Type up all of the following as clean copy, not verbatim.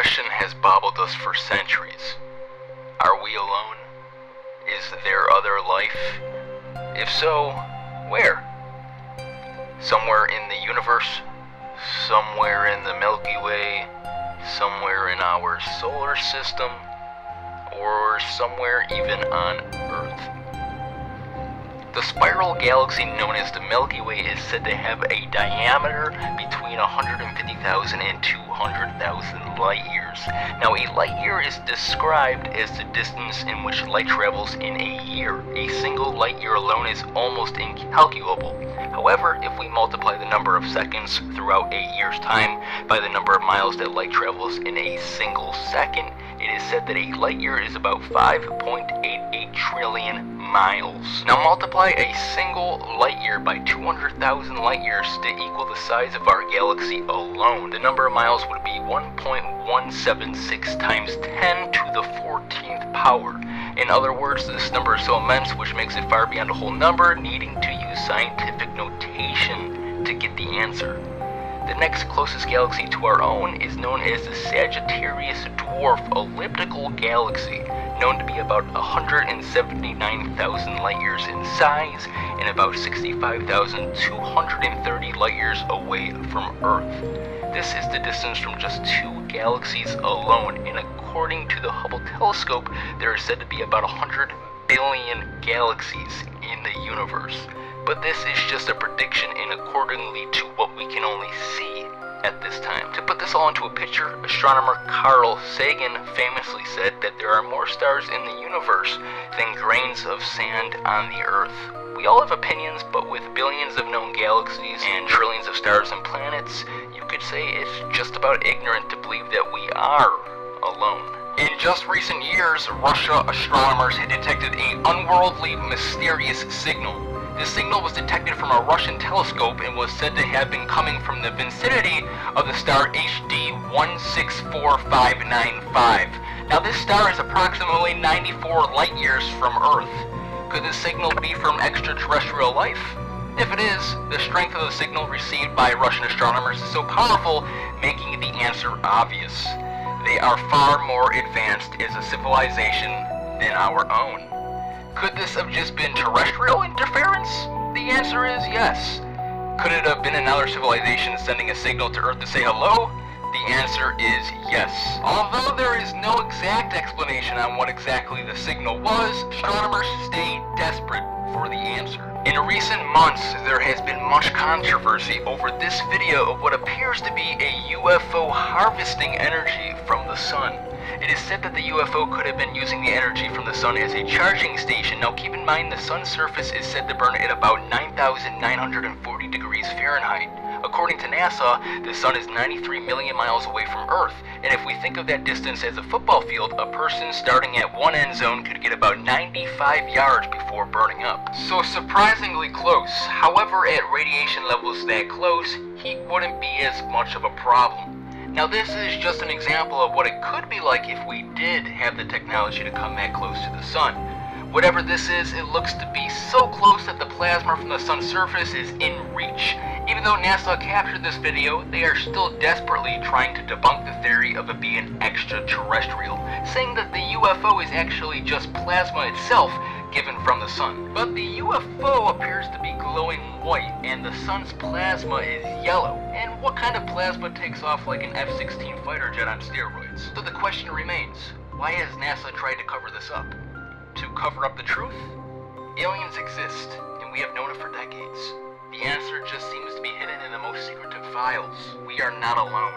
question has boggled us for centuries. Are we alone? Is there other life? If so, where? Somewhere in the universe? Somewhere in the Milky Way? Somewhere in our solar system? Or somewhere even on Earth? The spiral galaxy known as the Milky Way is said to have a diameter between 150,000 and 200,000 light years. Now, a light year is described as the distance in which light travels in a year. A single light year alone is almost incalculable. However, if we multiply the number of seconds throughout a year's time by the number of miles that light travels in a single second, it is said that a light year is about 5.88 trillion miles. Now multiply a single light year by 200,000 light years to equal the size of our galaxy alone. The number of miles would be 1.176 times 10 to the 14th power. In other words, this number is so immense, which makes it far beyond a whole number, needing to use scientific notation to get the answer. The next closest galaxy to our own is known as the Sagittarius Dwarf Elliptical Galaxy, known to be about 179,000 light years in size and about 65,230 light years away from Earth. This is the distance from just 2 galaxies alone, and according to the Hubble telescope, there is said to be about 100 billion galaxies in the universe. But this is just a prediction and accordingly to what we can only see at this time. To put this all into a picture, astronomer Carl Sagan famously said that there are more stars in the universe than grains of sand on the Earth. We all have opinions, but with billions of known galaxies and trillions of stars and planets, you could say it's just about ignorant to believe that we are alone. In just recent years, Russia astronomers had detected an unworldly, mysterious signal. The signal was detected from a Russian telescope and was said to have been coming from the vicinity of the star HD 164595. Now this star is approximately 94 light years from Earth. Could this signal be from extraterrestrial life? If it is, the strength of the signal received by Russian astronomers is so powerful, making the answer obvious. They are far more advanced as a civilization than our own. Could this have just been terrestrial interference? The answer is yes. Could it have been another civilization sending a signal to Earth to say hello? The answer is yes. Although there is no exact explanation on what exactly the signal was, astronomers stay desperate for the answer. In recent months, there has been much controversy over this video of what appears to be a UFO harvesting energy from the sun. It is said that the UFO could have been using the energy from the sun as a charging station. Now keep in mind the sun's surface is said to burn at about 9,940 degrees Fahrenheit. According to NASA, the sun is 93 million miles away from Earth, and if we think of that distance as a football field, a person starting at one end zone could get about 95 yards before burning up. So surprisingly close. However, at radiation levels that close, heat wouldn't be as much of a problem. Now this is just an example of what it could be like if we did have the technology to come that close to the sun. Whatever this is, it looks to be so close that the plasma from the sun's surface is in reach. Even though NASA captured this video, they are still desperately trying to debunk the theory of it being extraterrestrial, saying that the UFO is actually just plasma itself given from the sun. But the UFO appears to be glowing white and the sun's plasma is yellow. And what kind of plasma takes off like an F-16 fighter jet on steroids? So the question remains, why has NASA tried to cover this up? To cover up the truth? Aliens exist, and we have known it for decades. The answer just seems to be hidden in the most secretive files. We are not alone.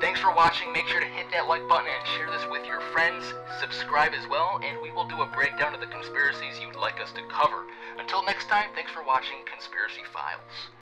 Thanks for watching. Make sure to hit that like button and share this with your friends. Subscribe as well, and we will do a breakdown of the conspiracies you'd like us to cover. Until next time, thanks for watching Conspiracy Files.